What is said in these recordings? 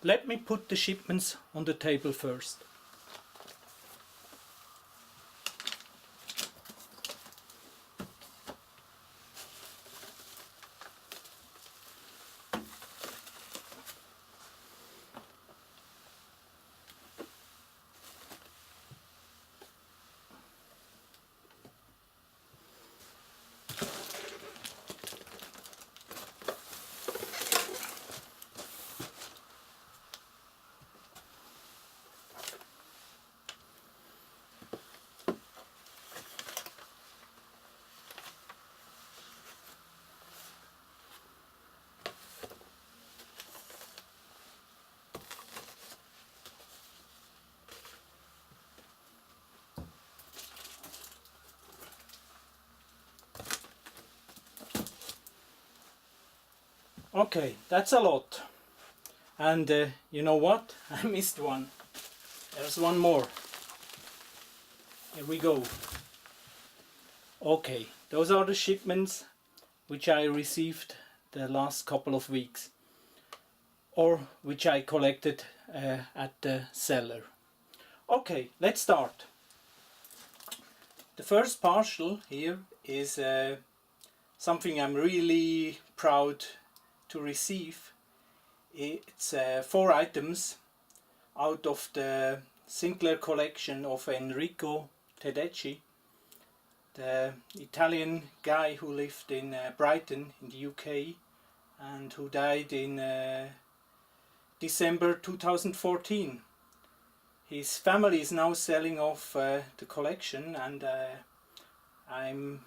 let me put the shipments on the table first. Okay, that's a lot. And you know what? I missed one. There's one more. Here we go. Okay, those are the shipments which I received the last couple of weeks, or which I collected at the seller. Okay, let's start. The first parcel here is something I'm really proud to receive. It's 4 items out of the Sinclair collection of Enrico Tedeschi, the Italian guy who lived in Brighton in the UK and who died in December 2014. His family is now selling off the collection, and I'm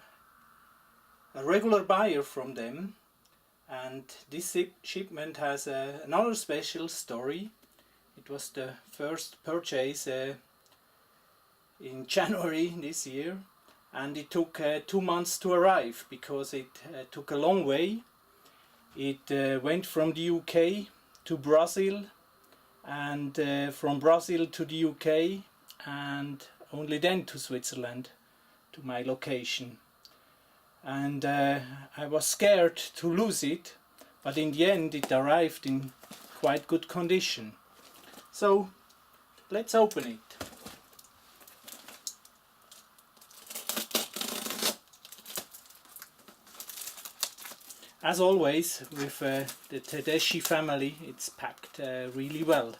a regular buyer from them. And this shipment has another special story. It was the first purchase in January this year, and it took 2 months to arrive because it took a long way. It went from the UK to Brazil, and from Brazil to the UK, and only then to Switzerland, to my location. And I was scared to lose it, but in the end it arrived in quite good condition. So let's open it. As always with the Tedeschi family, it's packed really well.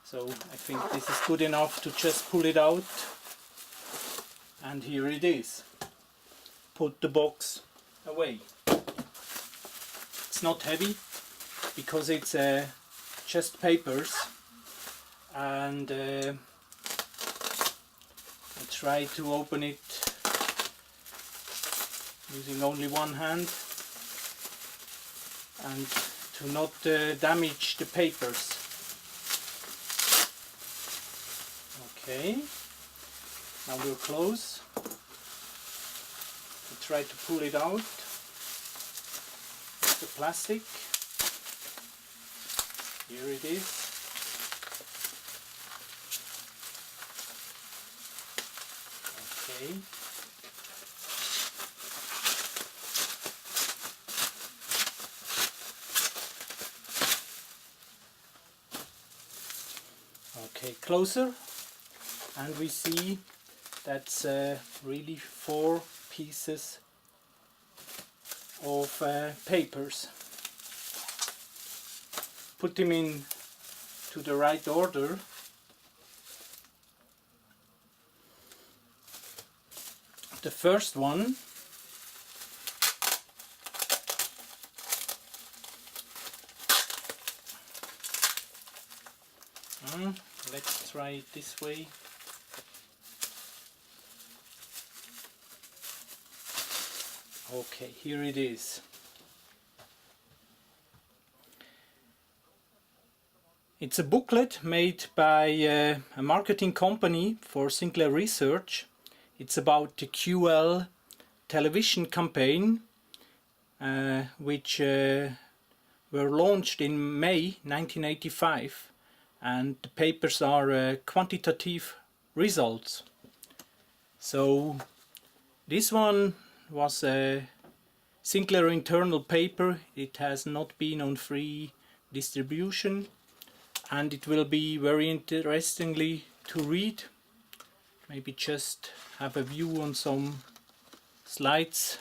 So I think this is good enough to just pull it out, and here it is. Put the box away. It's not heavy because it's just papers, and I try to open it using only one hand and to not damage the papers. Okay, now we're close. Try to pull it out with the plastic. Here it is. Okay. Okay, closer, and we see that's really 4 pieces of papers. Put them in to the right order. The first one let's try it this way. Okay, here it is. It's a booklet made by a marketing company for Sinclair Research. It's about the QL television campaign, which were launched in May 1985, and the papers are quantitative results. So this one was a Sinclair internal paper. It has not been on free distribution, and it will be very interestingly to read. Maybe just have a view on some slides.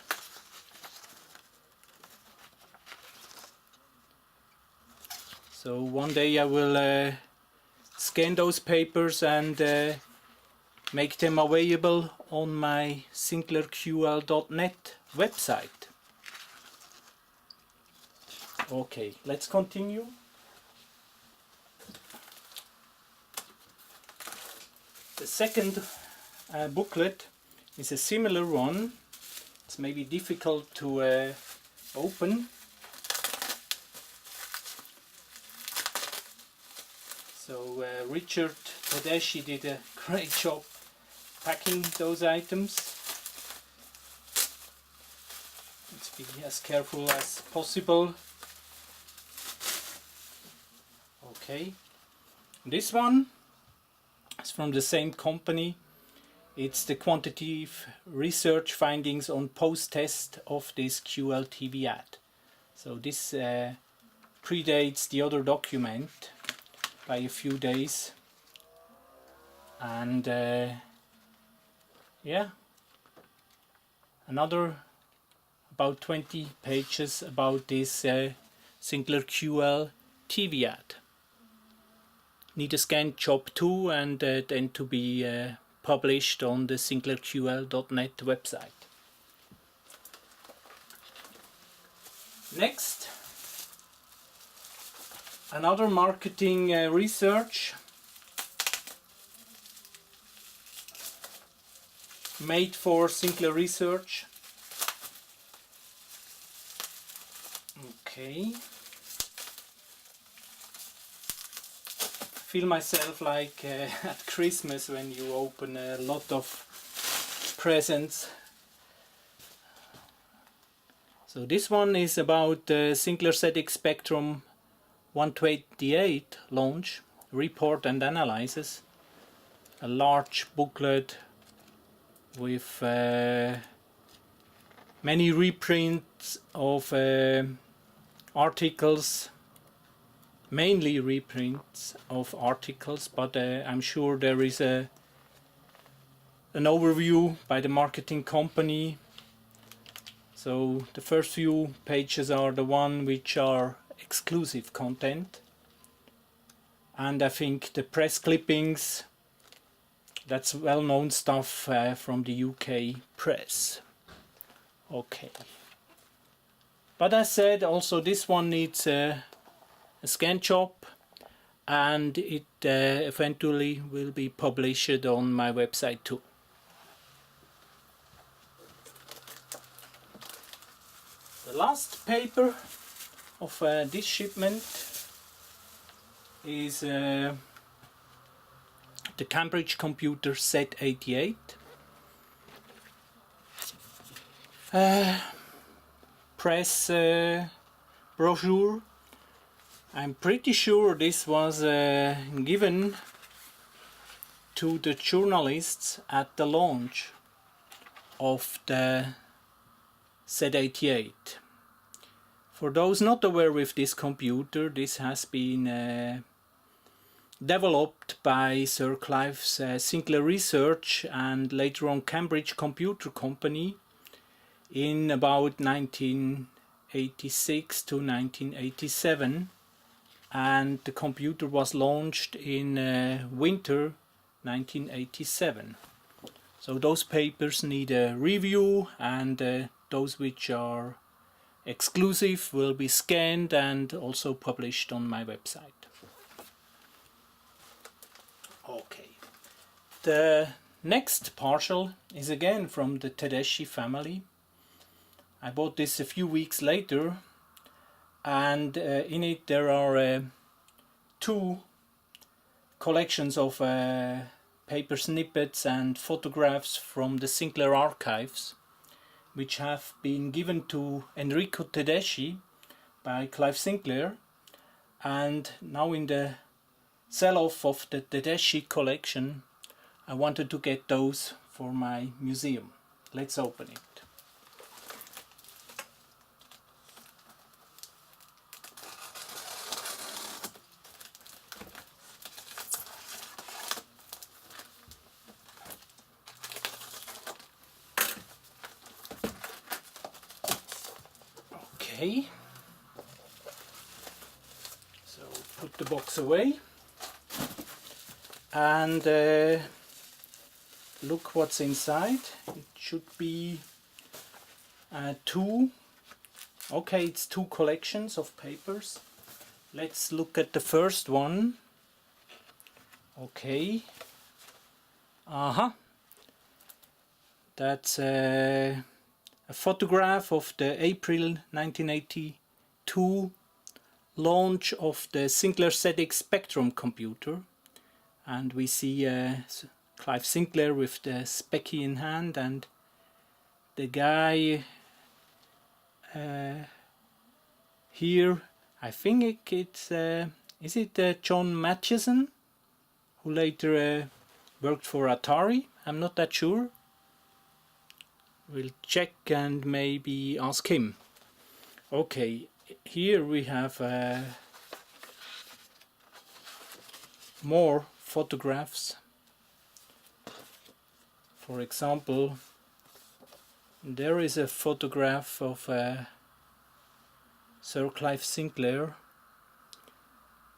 So one day I will scan those papers and make them available on my sinclairql.net website. Okay, let's continue. The second booklet is a similar one. It's maybe difficult to open. So Richard Tedeschi did a great job packing those items. Let's be as careful as possible. Okay, this one is from the same company. It's the quantitative research findings on post-test of this QL TV ad. So this predates the other document by a few days, and yeah, another about 20 pages about this Sinclair QL TV ad. Need a scanned job too, and then to be published on the sinclairql.net website. Next, another marketing research made for Sinclair Research. Okay. Feel myself like at Christmas when you open a lot of presents. So this one is about the Sinclair Setix Spectrum 128 launch, report and analysis. A large booklet with many reprints of articles, mainly reprints of articles, but I'm sure there is an overview by the marketing company. So the first few pages are the one which are exclusive content, and I think the press clippings, that's well-known stuff from the UK press. Okay, but as said, also this one needs a scan job, and it eventually will be published on my website too. The last paper of this shipment is the Cambridge Computer Z88. Press brochure. I'm pretty sure this was given to the journalists at the launch of the Z88. For those not aware with this computer, this has been developed by Sir Clive's Sinclair Research and later on Cambridge Computer Company in about 1986 to 1987, and the computer was launched in winter 1987. So those papers need a review, and those which are exclusive will be scanned and also published on my website. Okay, the next partial is again from the Tedeschi family. I bought this a few weeks later, and in it there are two collections of paper snippets and photographs from the Sinclair archives, which have been given to Enrico Tedeschi by Clive Sinclair, and now in the sell-off of the Tedeschi collection I wanted to get those for my museum. Let's open it. Okay, so put the box away and look what's inside. It should be it's two collections of papers. Let's look at the first one. Okay, that's a photograph of the April 1982 launch of the Sinclair Setix Spectrum computer, and we see Clive Sinclair with the specky in hand, and the guy here, I think it's is it John Matchison, who later worked for Atari? I'm not that sure. We'll check and maybe ask him. Okay, here we have more photographs. For example, there is a photograph of Sir Clive Sinclair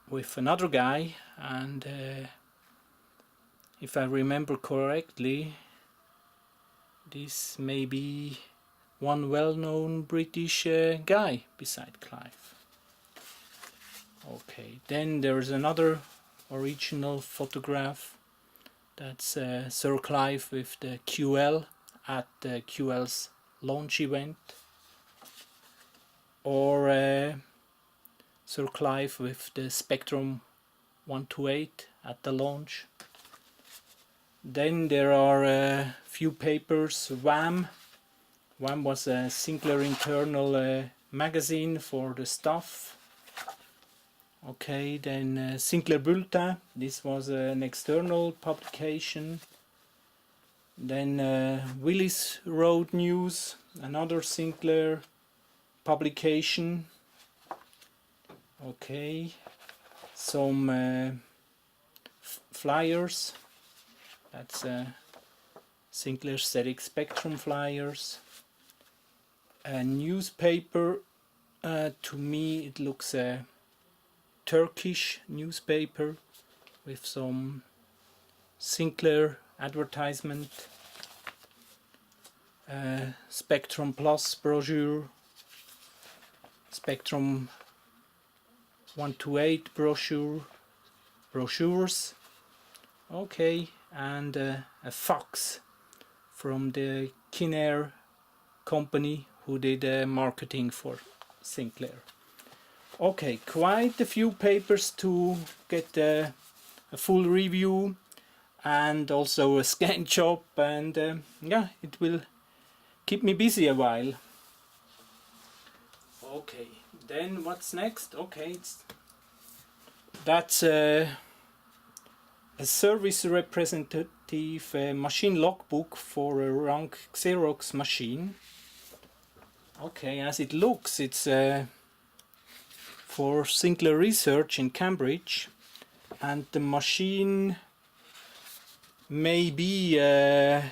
with another guy, and if I remember correctly, this may be one well-known British guy beside Clive. Okay, then there's another original photograph. That's Sir Clive with the QL at the QL's launch event, or Sir Clive with the Spectrum 128 at the launch. Then there are a few papers. WAM was a Sinclair internal magazine for the staff. Okay, then Sinclair Bulletin, this was an external publication. Then Willis Road News, another Sinclair publication. Okay, some flyers. That's Sinclair Setix Spectrum flyers. A newspaper, to me it looks a Turkish newspaper with some Sinclair advertisement. Spectrum Plus brochure, Spectrum 128 brochures. Okay, and a fax from the Kinnair company who did marketing for Sinclair. Okay, quite a few papers to get a full review, and also a scan job, and yeah, it will keep me busy a while. Okay, then what's next? Okay, that's a service representative machine logbook for a rank Xerox machine. Okay, as it looks, it's for Sinclair Research in Cambridge, and the machine may be a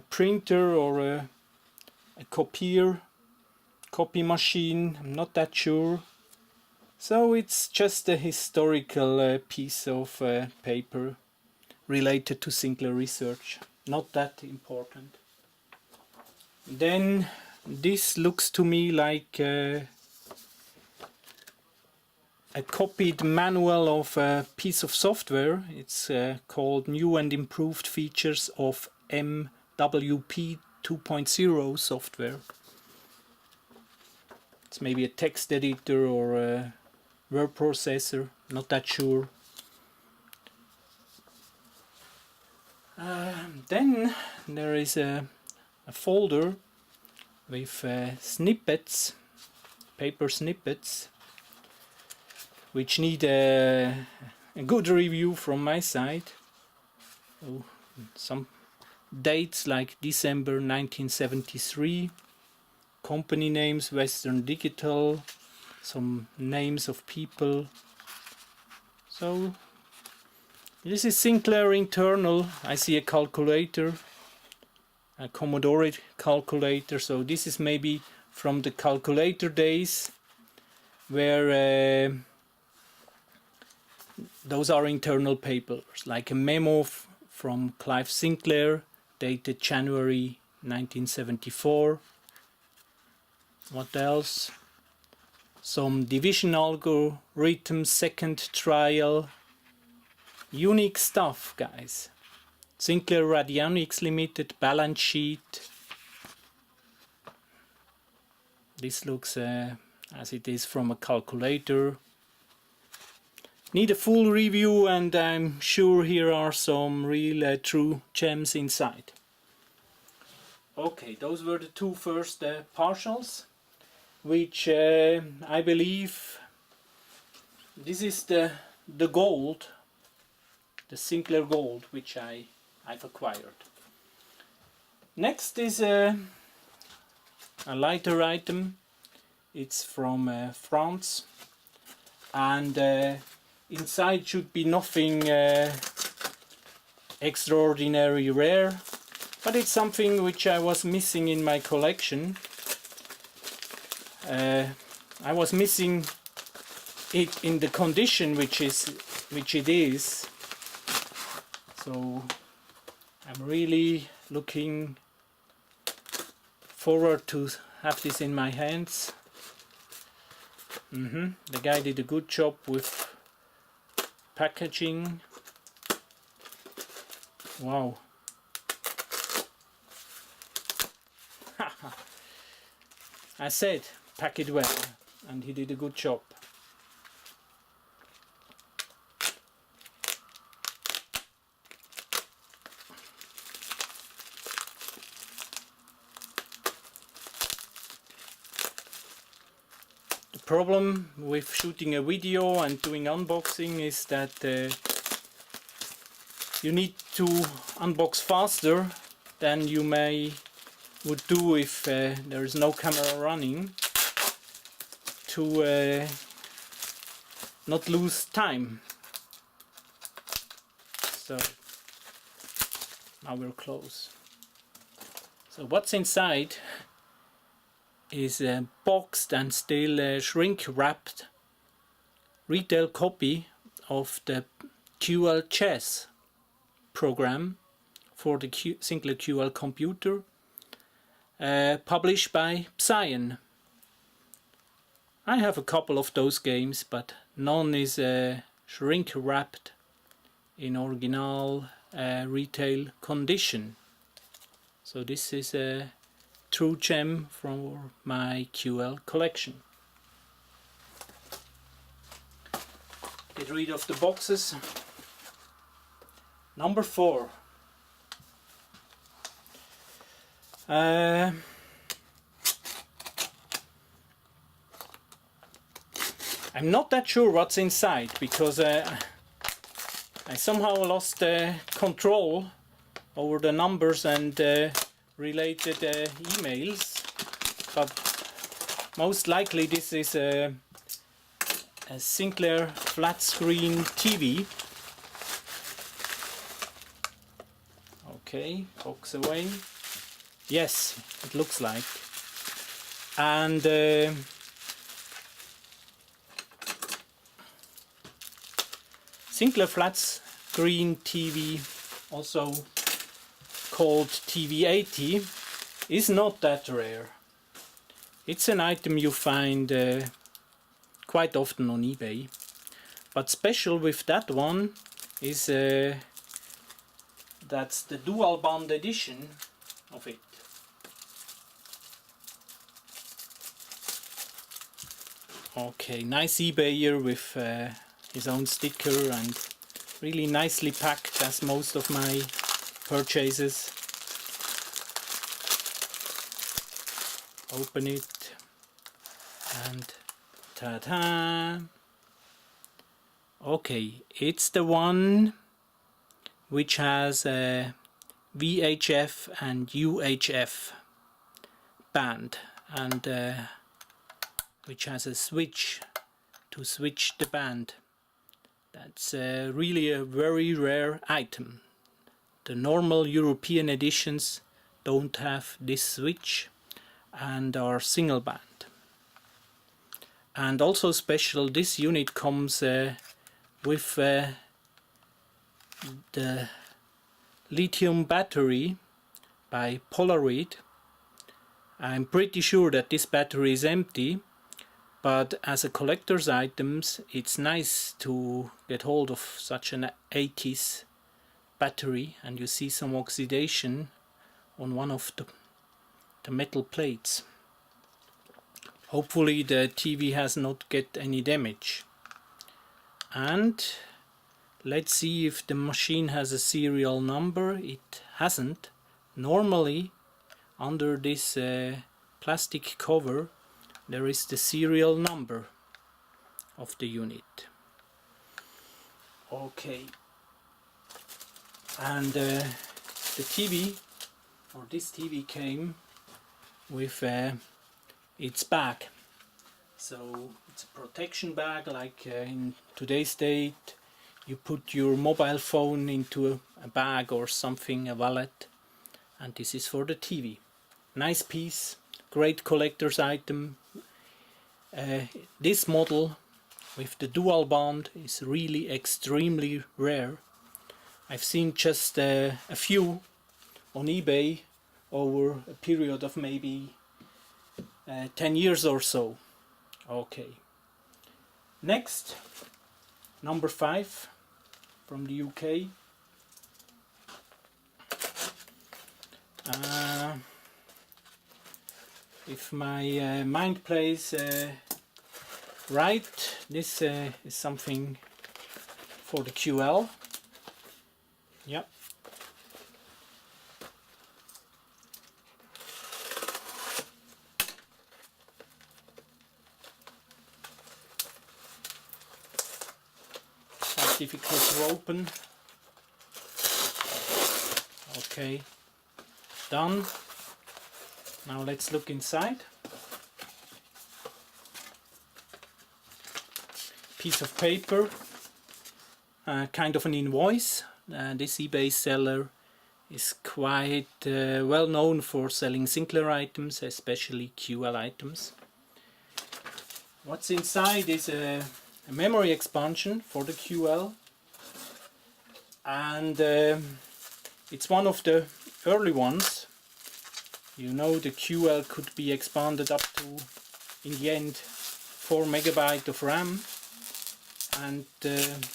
printer or a copy machine. I'm not that sure. So it's just a historical piece of paper related to Sinclair Research. Not that important. Then this looks to me like a copied manual of a piece of software. It's called New and Improved Features of MWP 2.0 software. It's maybe a text editor or a word processor, not that sure. Then there is a folder with snippets, paper snippets, which need a good review from my side. Oh, some dates like December 1973, company names Western Digital, some names of people. So this is Sinclair internal. I see a calculator, a Commodore calculator, so this is maybe from the calculator days, where those are internal papers, like a memo from Clive Sinclair dated January 1974. What else? Some division algorithm, second trial. Unique stuff, guys. Sinclair Radionics Limited balance sheet. This looks as it is from a calculator. Need a full review, and I'm sure here are some real true gems inside. Okay, those were the two first partials, which I believe this is the gold, the Sinclair gold, which I've acquired. Next is a lighter item. It's from France, and inside should be nothing extraordinary rare, but it's something which I was missing in my collection. I was missing it in the condition which it is. So I'm really looking forward to have this in my hands. The guy did a good job with packaging. Wow. I said pack it well, and he did a good job. The problem with shooting a video and doing unboxing is that you need to unbox faster than you would do if there is no camera running, to not lose time. So now we're close. So what's inside is a boxed and still shrink wrapped retail copy of the QL chess program for the Sinclair QL computer, published by Psion. I have a couple of those games, but none is shrink wrapped in original retail condition. So this is a true gem from my QL collection. Get rid of the boxes. Number 4. I'm not that sure what's inside, because I somehow lost control over the numbers and related emails, but most likely this is a Sinclair flat screen TV. Okay, box away. Yes, it looks like. And Sinclair flat screen TV, also called TV80, is not that rare. It's an item you find quite often on eBay. But special with that one is that's the dual band edition of it. Okay, nice eBayer with his own sticker, and really nicely packed, as most of my purchases. Open it, and ta-da! Okay, it's the one which has a VHF and UHF band, and which has a switch to switch the band. That's really a very rare item. The normal European editions don't have this switch, and are single band. And also special, this unit comes with the lithium battery by Polaroid. I'm pretty sure that this battery is empty, but as a collector's items it's nice to get hold of such an 80s battery, and you see some oxidation on one of the metal plates. Hopefully the TV has not get any damage. And let's see if the machine has a serial number. It hasn't. Normally under this plastic cover there is the serial number of the unit. Okay, and the TV, or this TV, came with its bag. So it's a protection bag, like in today's date you put your mobile phone into a bag or something, a wallet, and this is for the TV. Nice piece, great collector's item. This model with the dual band is really extremely rare. I've seen just a few on eBay over a period of maybe 10 years or so. Okay. Next, number 5 from the UK. If my mind plays right, this is something for the QL. Yep. Difficult to open. Okay, done. Now let's look inside. Piece of paper, kind of an invoice. This eBay seller is quite well known for selling Sinclair items, especially QL items. What's inside is a memory expansion for the QL, and it's one of the early ones. You know, the QL could be expanded up to, in the end, 4 MB of RAM, and the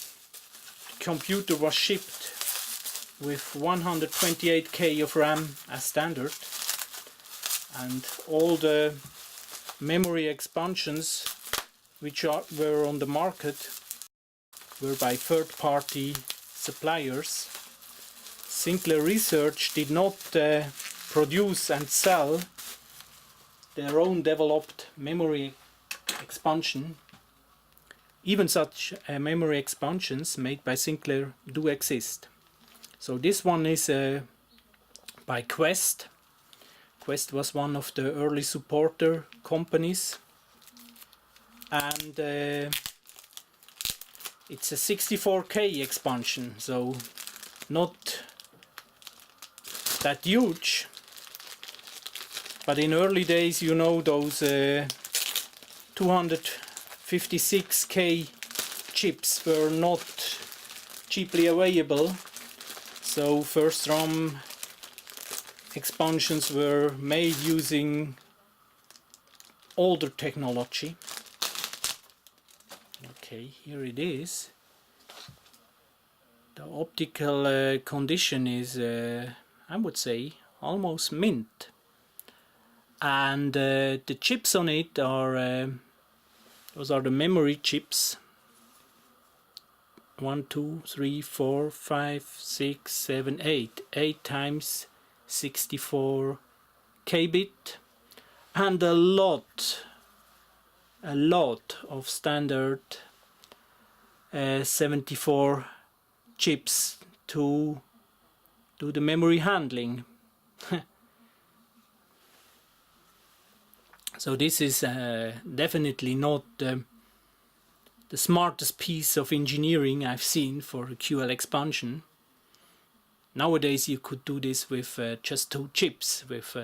computer was shipped with 128K of RAM as standard, and all the memory expansions which were on the market were by third-party suppliers. Sinclair Research did not produce and sell their own developed memory expansion. Even such memory expansions made by Sinclair do exist. So this one is by Quest. Quest was one of the early supporter companies. And it's a 64K expansion, so not that huge, but in early days, you know, those 256K chips were not cheaply available, so first RAM expansions were made using older technology. Okay, here it is. The optical condition is, I would say, almost mint. And the chips on it are, those are the memory chips. 1, 2, 3, 4, 5, 6, 7, 8. 8 times 64 kbit. And a lot of standard 74 chips to do the memory handling. So this is definitely not the smartest piece of engineering I've seen for a QL expansion. Nowadays you could do this with just 2 chips, with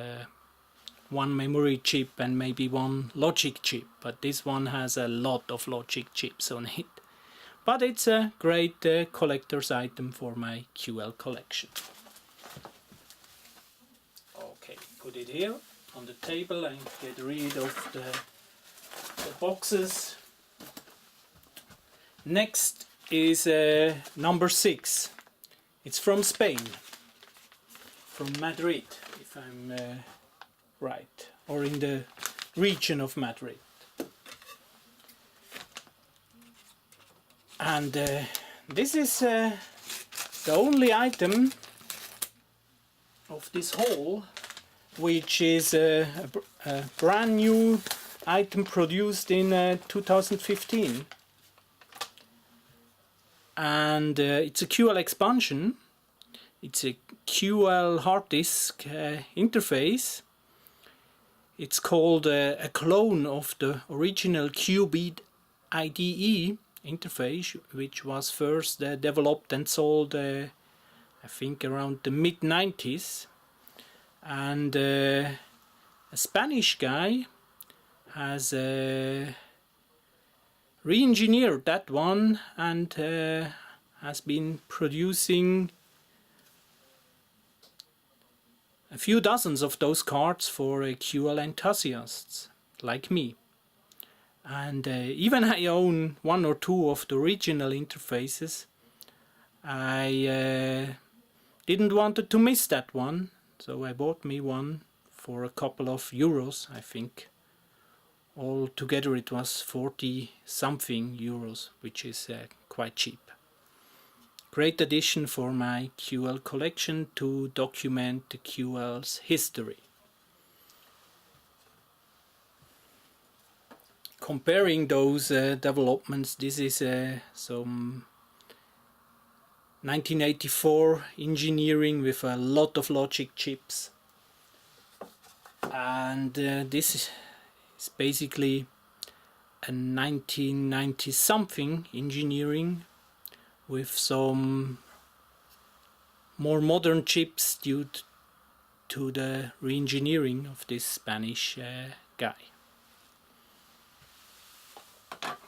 one memory chip and maybe one logic chip, but this one has a lot of logic chips on it. But it's a great collector's item for my QL collection. Okay, put it here on the table and get rid of the boxes. Next is number 6. It's from Spain, from Madrid, if I'm right, or in the region of Madrid. And this is the only item of this haul which is a brand new item produced in 2015. And it's a QL expansion. It's a QL hard disk interface. It's called a clone of the original Qubide IDE interface, which was first developed and sold I think around the mid-90s. And a Spanish guy has re-engineered that one and has been producing a few dozens of those cards for QL enthusiasts like me. And even I own one or two of the original interfaces. I didn't want to miss that one, so I bought me one for a couple of euros, I think. Altogether it was 40 something euros, which is quite cheap. Great addition for my QL collection to document the QL's history. Comparing those developments, this is some 1984 engineering with a lot of logic chips, and this is basically a 1990 something engineering with some more modern chips due to the re-engineering of this Spanish guy.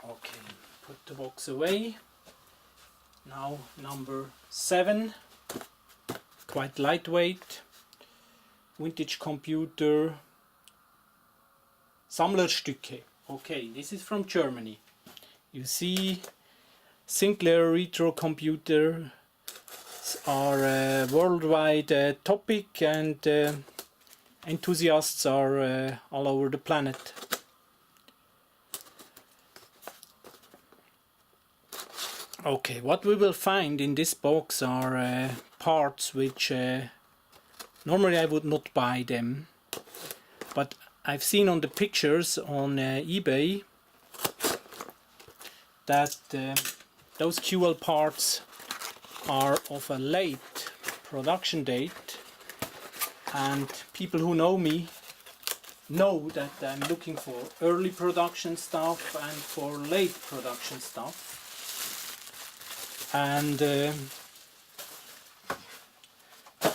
Okay, put the box away. Now number 7, quite lightweight, vintage computer, Sammlerstücke. Okay, this is from Germany. You see, Sinclair retro computers are a worldwide topic, and enthusiasts are all over the planet. Okay, what we will find in this box are parts which normally I would not buy them, but I've seen on the pictures on eBay that those QL parts are of a late production date, and people who know me know that I'm looking for early production stuff and for late production stuff. And that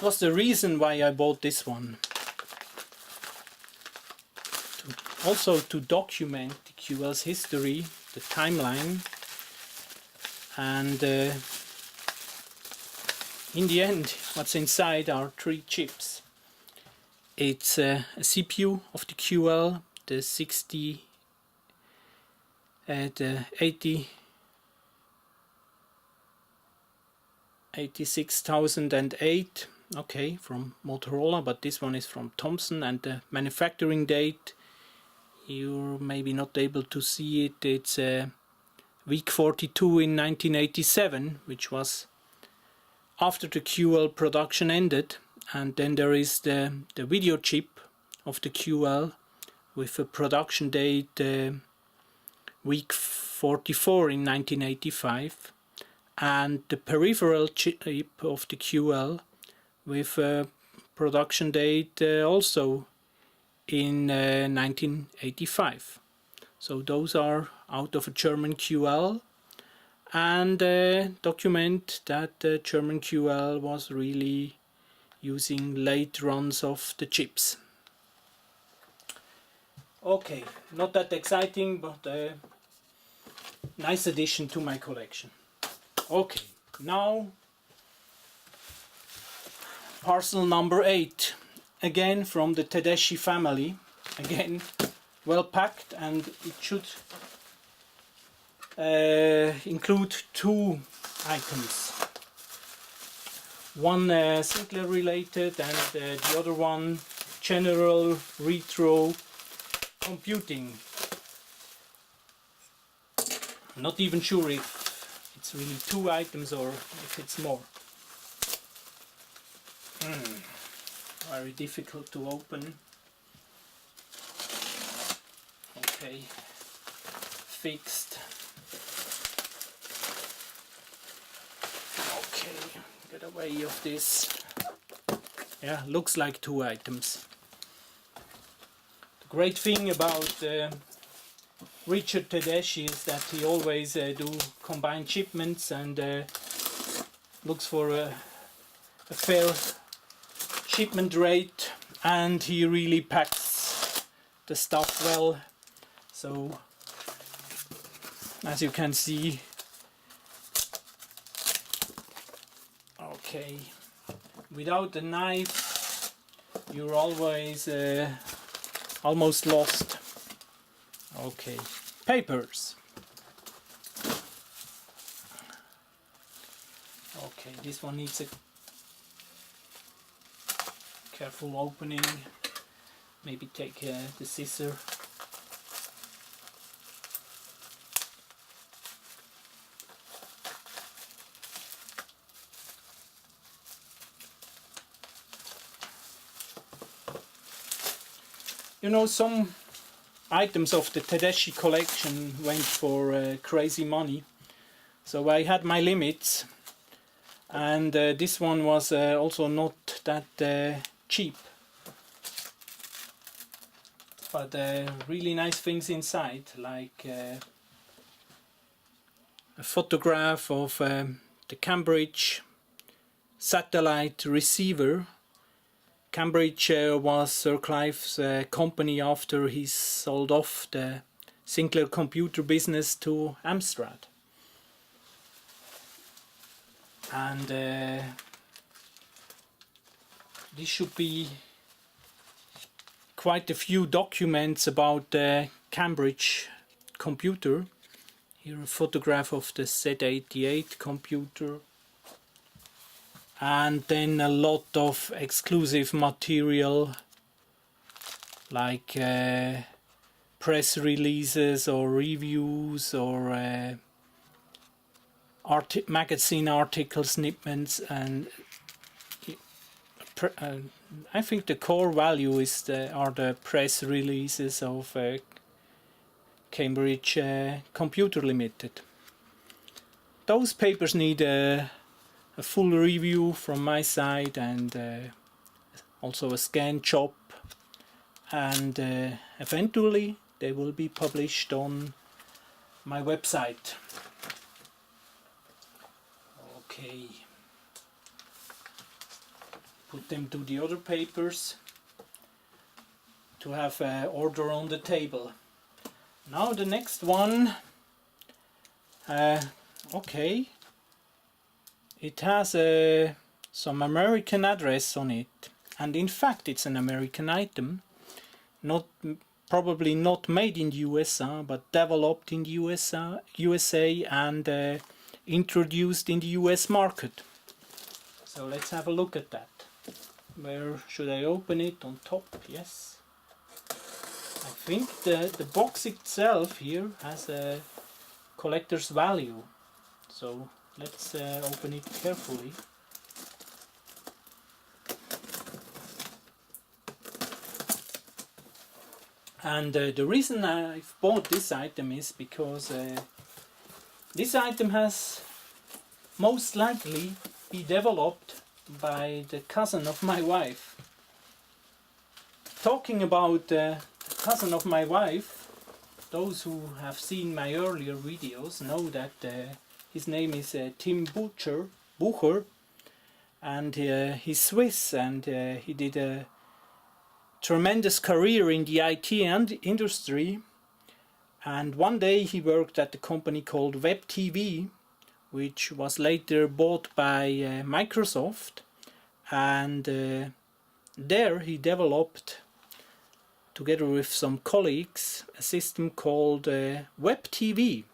was the reason why I bought this one. Also to document the QL's history, the timeline, and in the end what's inside are 3 chips. It's a CPU of the QL, the 86008, okay, from Motorola, but this one is from Thomson, and the manufacturing date, you're maybe not able to see it, it's week 42 in 1987, which was after the QL production ended. And then there is the video chip of the QL with a production date week 44 in 1985, and the peripheral chip of the QL with a production date also in 1985. So those are out of a German QL, and document that the German QL was really using late runs of the chips. Okay, not that exciting, but a nice addition to my collection. Okay, now parcel number 8, again from the Tedeschi family, again well packed, and it should include 2 items. One Sinclair related and the other one general retro computing. Not even sure if it's really 2 items or if it's more. Very difficult to open. Okay, fixed. Okay, get away of this. Yeah, looks like 2 items. The great thing about Richard Tedeschi is that he always do combined shipments and looks for a fair shipment rate, and he really packs the stuff well. So as you can see, okay, without the knife you're always almost lost. Okay, papers. Okay, this one needs a careful opening. Maybe take the scissor. You know, some items of the Tedeschi collection went for crazy money, so I had my limits, and this one was also not that cheap, but really nice things inside, like a photograph of the Cambridge satellite receiver. Cambridge was Sir Clive's company after he sold off the Sinclair computer business to Amstrad. And this should be quite a few documents about the Cambridge computer. Here a photograph of the Z88 computer. And then a lot of exclusive material, like press releases or reviews or magazine article snippets, and I think the core value is are the press releases of Cambridge Computer Limited. Those papers need a full review from my side, and also a scan job, and eventually they will be published on my website. Okay, put them to the other papers to have order on the table. Now the next one, okay, it has some American address on it, and in fact it's an American item, probably not made in the USA, but developed in the USA and introduced in the US market. So let's have a look at that. Where should I open it? On top? Yes. I think the box itself here has a collector's value, so let's open it carefully. And the reason I've bought this item is because this item has most likely been developed by the cousin of my wife. Talking about the cousin of my wife, those who have seen my earlier videos know that his name is Tim Bucher, and he's Swiss, and he did a tremendous career in the IT and industry, and one day he worked at a company called Web TV, which was later bought by Microsoft, and there he developed, together with some colleagues, a system called Web TV,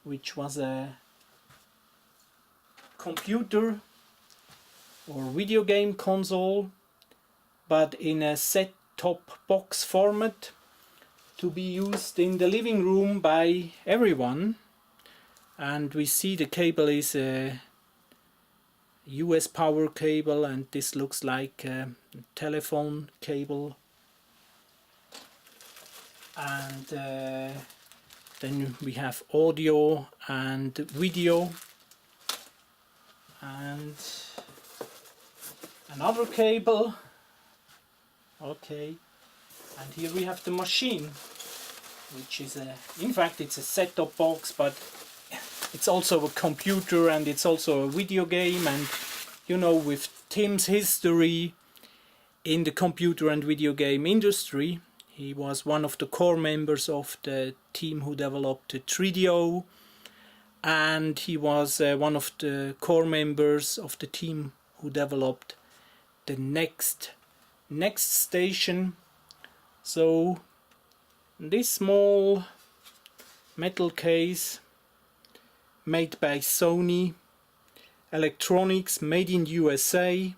which was a computer or video game console, but in a set-top box format to be used in the living room by everyone. And we see the cable is a US power cable, and this looks like a telephone cable. And then we have audio and video, and another cable. Okay, and here we have the machine, which is in fact it's a set-top box, but it's also a computer and it's also a video game. And you know, with Tim's history in the computer and video game industry, he was one of the core members of the team who developed the 3DO, and he was one of the core members of the team who developed the next station. So this small metal case made by Sony Electronics, made in USA,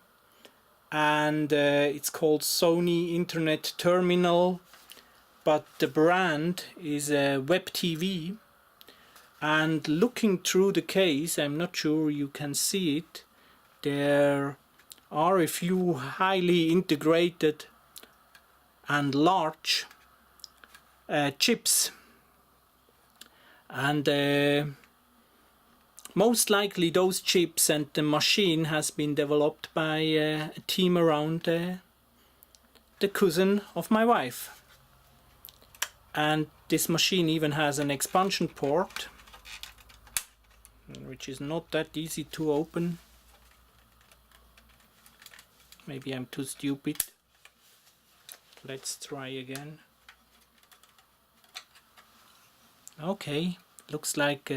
and it's called Sony Internet Terminal, but the brand is Web TV. And looking through the case, I'm not sure you can see it, there are a few highly integrated and large chips, and most likely those chips and the machine has been developed by a team around the cousin of my wife. And this machine even has an expansion port, which is not that easy to open. Maybe I'm too stupid. Let's try again. Okay, looks like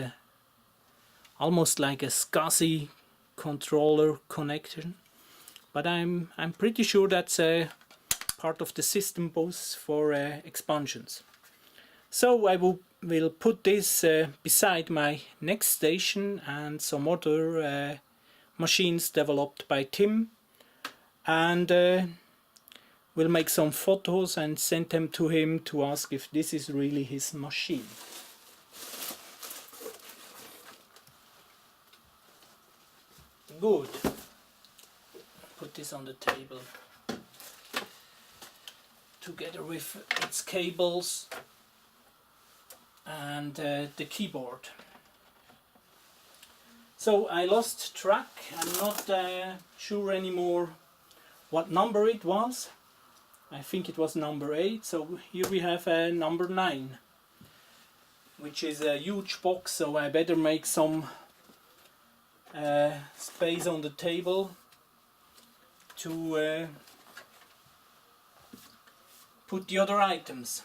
almost like a SCSI controller connection, but I'm pretty sure that's a part of the system bus for expansions. So I will put this beside my next station and some other machines developed by Tim, and we'll make some photos and send them to him to ask if this is really his machine. Good. Put this on the table together with its cables and the keyboard. So I lost track. I'm not sure anymore what number it was. I think it was number 8. So here we have number 9, which is a huge box, so I better make some space on the table to put the other items.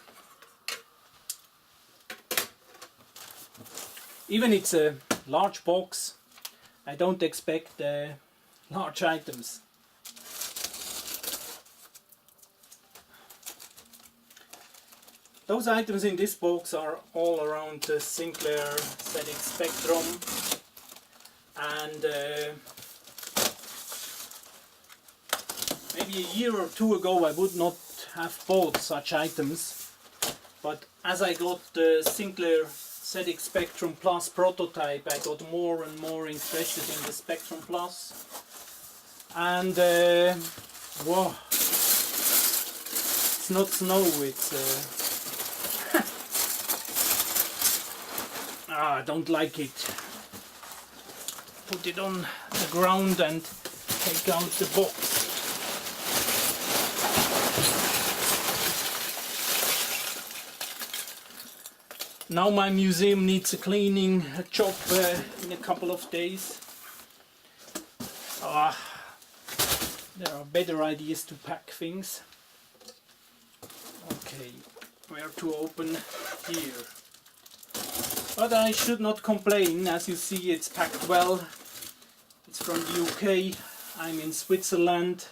Even it's a large box, I don't expect large items. Those items in this box are all around the Sinclair Setix Spectrum, and maybe a year or two ago I would not have bought such items, but as I got the Sinclair Setix Spectrum Plus prototype, I got more and more interested in the Spectrum Plus, and whoa, it's not snow, it's I don't like it. Put it on the ground and take out the box. Now my museum needs a cleaning job in a couple of days. There are better ideas to pack things. Okay, where to open here? But I should not complain, as you see it's packed well. It's from the UK, I'm in Switzerland.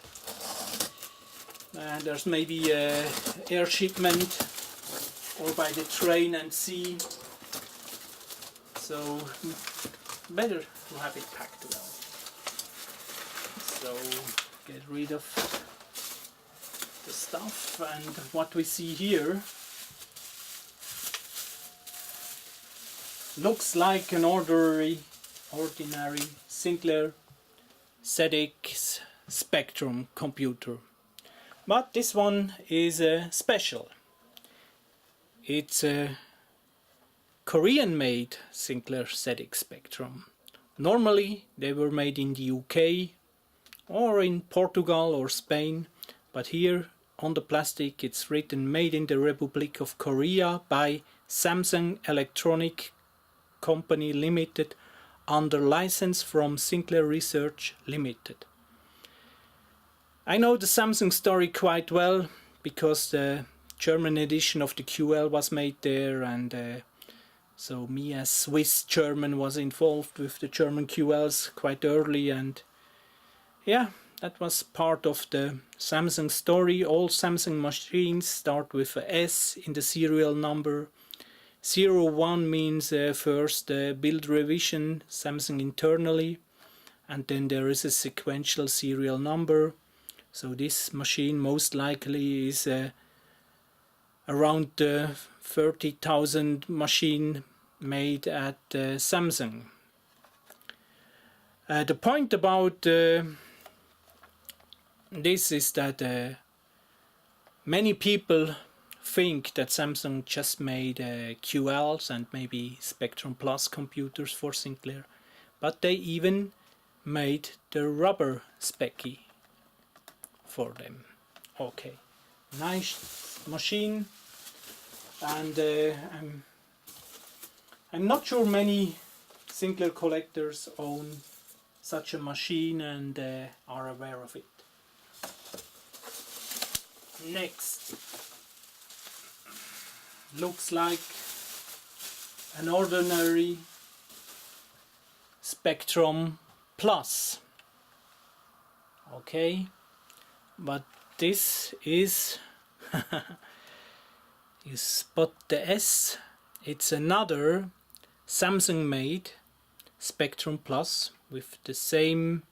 There's maybe air shipment or by the train and sea. So better to have it packed well. So get rid of the stuff, and what we see here looks like an ordinary Sinclair Setix Spectrum computer, but this one is special. It's a Korean made Sinclair Setix Spectrum. Normally they were made in the UK or in Portugal or Spain, but here on the plastic it's written made in the Republic of Korea by Samsung Electronic Company Limited under license from Sinclair Research Limited. I know the Samsung story quite well because the German edition of the QL was made there, and so me as Swiss German was involved with the German QLs quite early, and yeah, that was part of the Samsung story. All Samsung machines start with a S in the serial number. 01 means first build revision, Samsung internally, and then there is a sequential serial number. So this machine most likely is around 30,000 machine made at Samsung. The point about this is that many people think that Samsung just made QLs and maybe Spectrum Plus computers for Sinclair, but they even made the rubber specky for them. Okay, nice machine, and I'm not sure many Sinclair collectors own such a machine and are aware of it. Next, looks like an ordinary Spectrum Plus. Okay, but this is you spot the S, it's another Samsung made Spectrum Plus with the same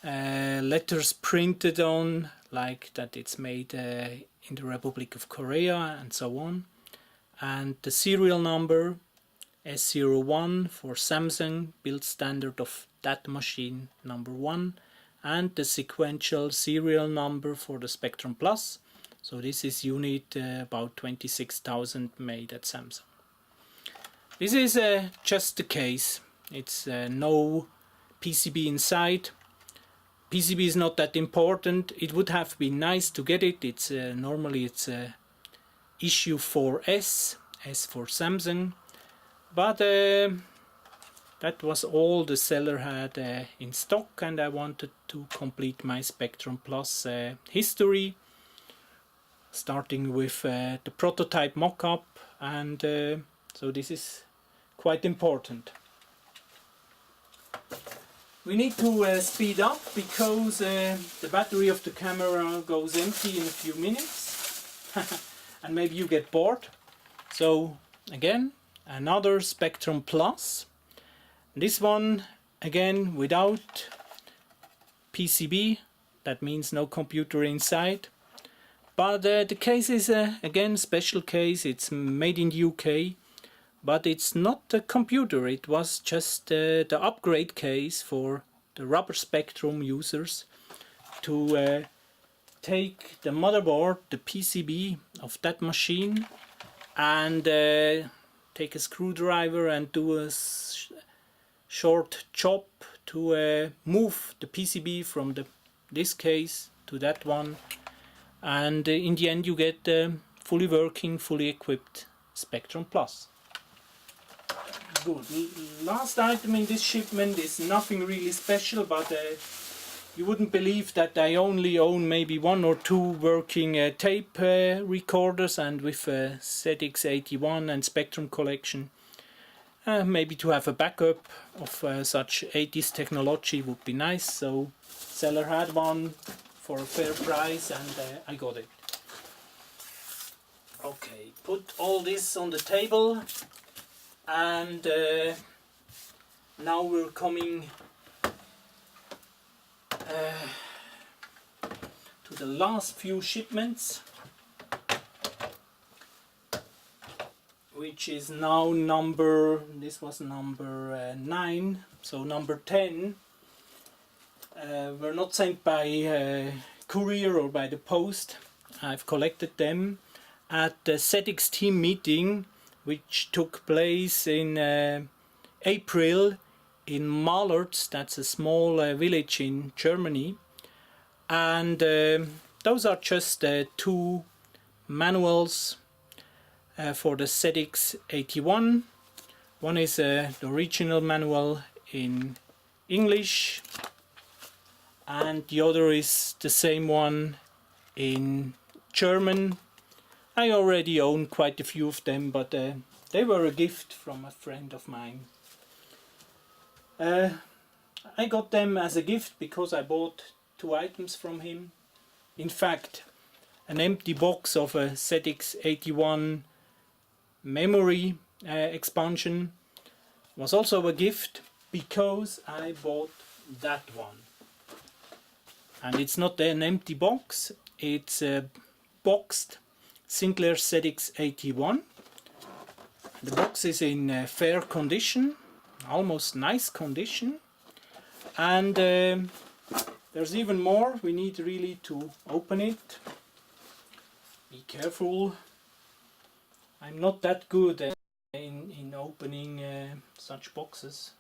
letters printed on, like that it's made in the Republic of Korea and so on, and the serial number S01 for Samsung, build standard of that machine number 1, and the sequential serial number for the Spectrum Plus. So this is unit about 26,000 made at Samsung. This is just the case. It's no PCB inside. PCB is not that important. It would have been nice to get it. It's normally it's issue 4S, S for Samsung, but that was all the seller had in stock, and I wanted to complete my Spectrum Plus history, starting with the prototype mock-up, and so this is quite important. We need to speed up because the battery of the camera goes empty in a few minutes and maybe you get bored. So again, another Spectrum Plus. This one again without PCB, that means no computer inside. But the case is again special case. It's made in the UK. But it's not a computer, it was just the upgrade case for the rubber Spectrum users to take the motherboard, the PCB of that machine, and take a screwdriver and do a short chop to move the PCB from this case to that one, and in the end you get fully working, fully equipped Spectrum Plus. Good. Last item in this shipment is nothing really special, but You wouldn't believe that I only own maybe 1 or 2 working tape recorders, and with Setix 81 and Spectrum collection. Maybe to have a backup of such 80s technology would be nice. So seller had one for a fair price, and I got it. Okay, put all this on the table, and now we're coming to the last few shipments, which is now this was number 9, so number 10 were not sent by courier or by the post. I've collected them at the Setix team meeting, which took place in April in Mahlertz. That's a small village in Germany, and those are just 2 manuals for the Setix 81. One is the original manual in English, and the other is the same one in German. I already own quite a few of them, but they were a gift from a friend of mine. I got them as a gift because I bought 2 items from him. In fact, an empty box of a Setix 81 memory expansion was also a gift, because I bought that one. And it's not an empty box, it's a boxed Sinclair Setix 81. The box is in fair condition, almost nice condition, and there's even more. We need really to open it. Be careful. I'm not that good in opening such boxes.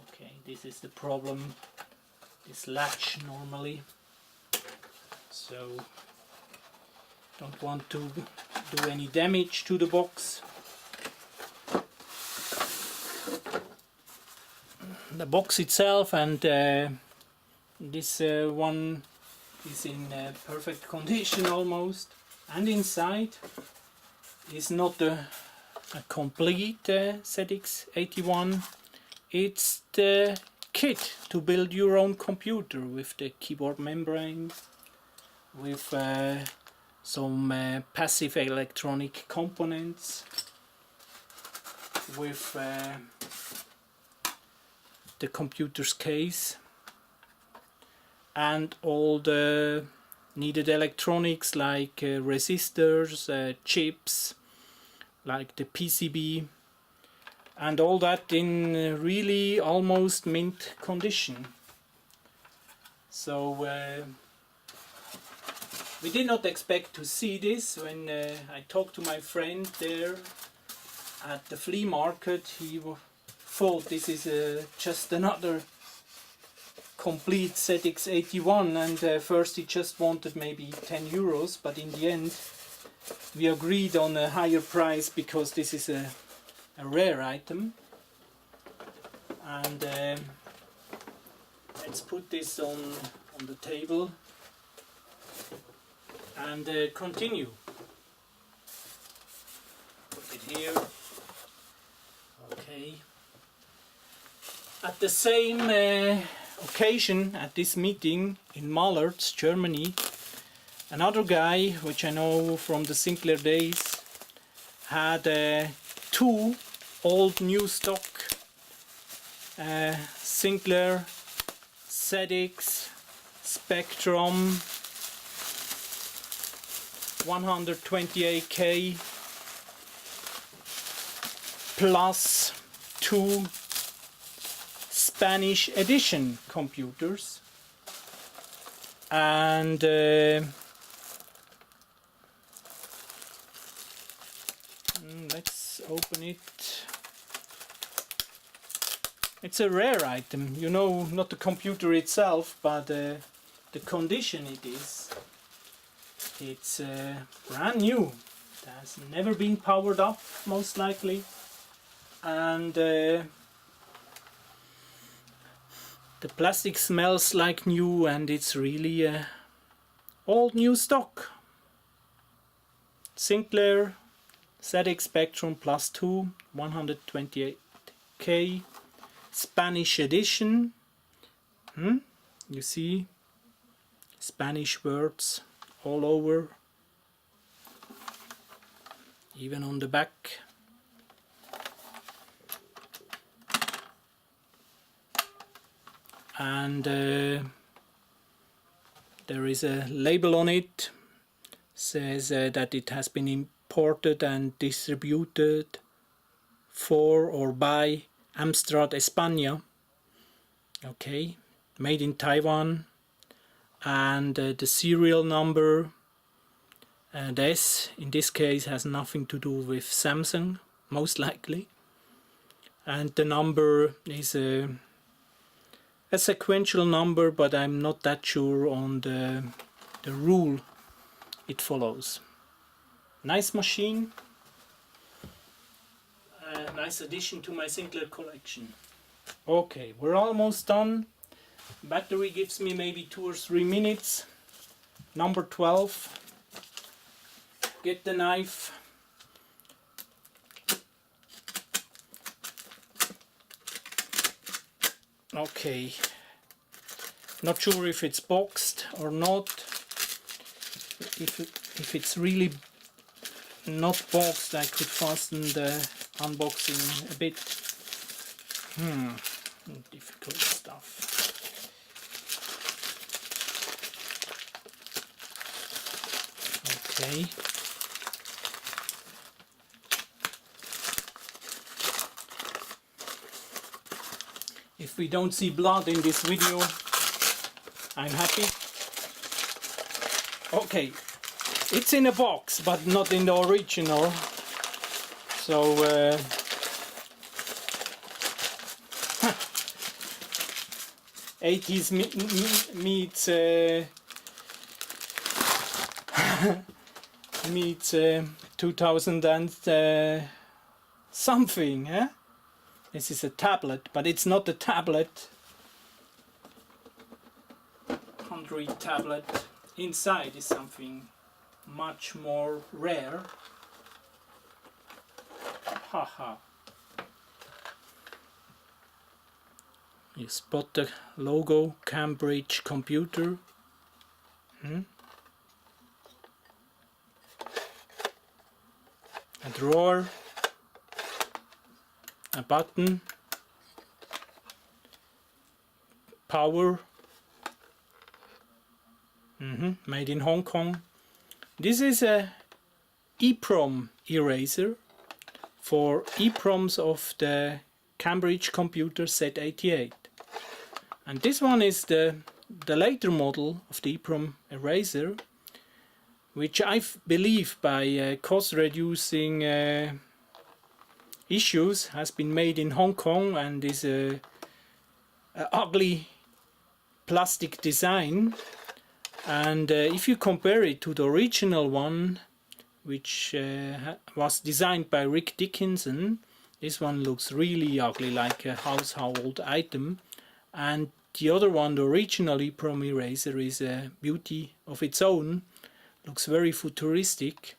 Okay, this is the problem, this latch normally, so don't want to do any damage to the box. The box itself and this one is in perfect condition almost, and inside is not a complete Setix 81. It's the kit to build your own computer, with the keyboard membrane, with some passive electronic components, with the computer's case, and all the needed electronics like resistors, chips, like the PCB, and all that in really almost mint condition. So we did not expect to see this. When I talked to my friend there at the flea market, he thought this is just another complete Setix 81, and first he just wanted maybe 10 euros, but in the end we agreed on a higher price because this is a rare item. And let's put this on the table and continue. Put it here. Okay. At the same occasion, at this meeting in Mahlertz, Germany, another guy, which I know from the Sinclair days, had 2 old new stock Sinclair Setix Spectrum 128K plus 2 Spanish edition computers, and let's open it. It's a rare item, you know, not the computer itself, but the condition it is. It's brand new. It has never been powered up, most likely, and The plastic smells like new, and it's really old new stock. Sinclair Setix Spectrum Plus 2 128K Spanish edition. You see Spanish words all over, even on the back. And there is a label on it, says that it has been imported and distributed for or by Amstrad España. Okay, made in Taiwan. And the serial number, the S in this case has nothing to do with Samsung, most likely. And the number is a sequential number, but I'm not that sure on the rule it follows. Nice machine, nice addition to my Sinclair collection. Okay, we're almost done. Battery gives me maybe 2 or 3 minutes. Number 12. Get the knife. Okay. Not sure if it's boxed or not. If it's really not boxed, I could fasten the unboxing a bit. Difficult stuff. Okay. If we don't see blood in this video, I'm happy. Okay, it's in a box, but not in the original. So 80s meets meets 2000 and something, eh? This is a tablet, but it's not a tablet. Android tablet. Inside is something much more rare. Haha. You spot the logo, Cambridge Computer. A drawer, a button, power, made in Hong Kong. This is a EEPROM eraser for EEPROMs of the Cambridge Computer Z88. And this one is the later model of the EEPROM eraser, which I believe by cost reducing issues has been made in Hong Kong and is a ugly plastic design. And if you compare it to the original one, which was designed by Rick Dickinson, this one looks really ugly, like a household item. And the other one, the original EEPROM eraser, is a beauty of its own. Looks very futuristic,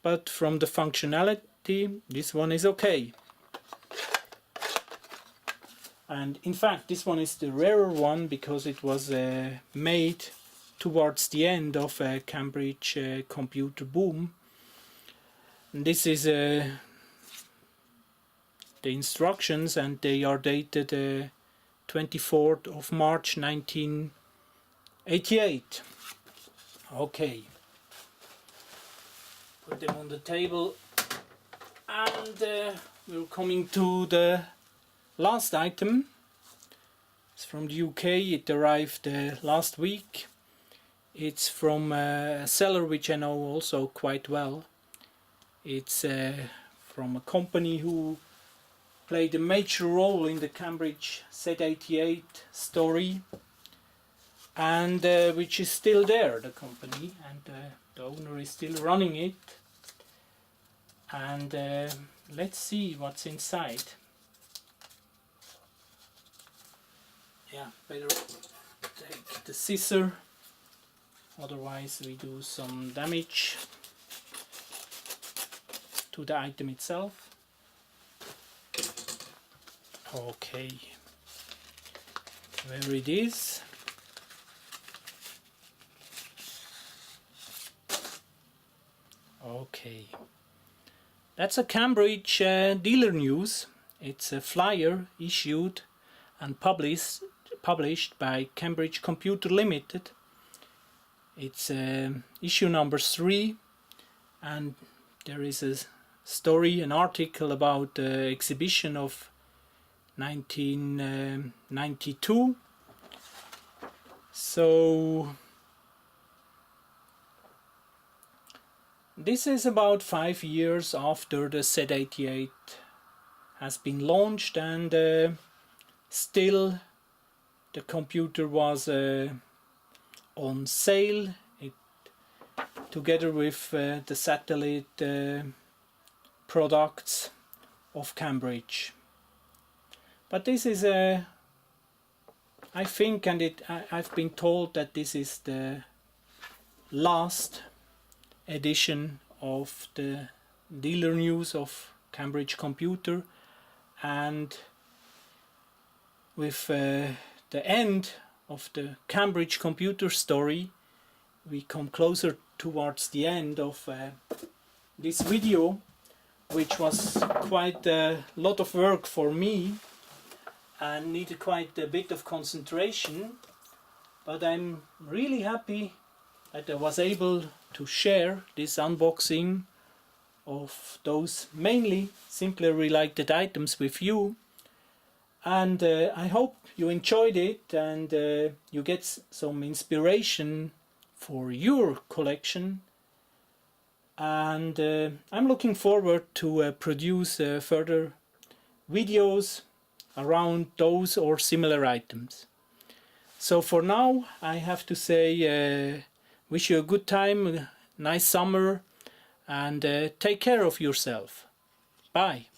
but from the functionality, this one is okay. And in fact, this one is the rarer one because it was made towards the end of a Cambridge computer boom. And this is the instructions, and they are dated 24th of March 1988. Okay. Put them on the table, and we're coming to the last item. It's from the UK. It arrived last week. It's from a seller which I know also quite well. It's from a company who played a major role in the Cambridge Z88 story, and which is still there, the company, and the owner is still running it. And let's see what's inside. yeah, better take the scissor, otherwise we do some damage to the item itself. Okay, there it is. Okay, that's a Cambridge dealer news. It's a flyer issued and published by Cambridge Computer Limited. It's issue number 3, and there is a story, an article about the exhibition of 1992. So this is about 5 years after the Z88 has been launched, and still the computer was on sale together with the satellite products of Cambridge. But this is I think, and I've been told that this is the last edition of the dealer news of Cambridge Computer, and with the end of the Cambridge Computer story we come closer towards the end of this video, which was quite a lot of work for me and needed quite a bit of concentration, but I'm really happy that I was able to share this unboxing of those mainly Sinclair related items with you, and I hope you enjoyed it and you get some inspiration for your collection, and I'm looking forward to produce further videos around those or similar items. So for now I have to say wish you a good time, a nice summer, and take care of yourself. Bye.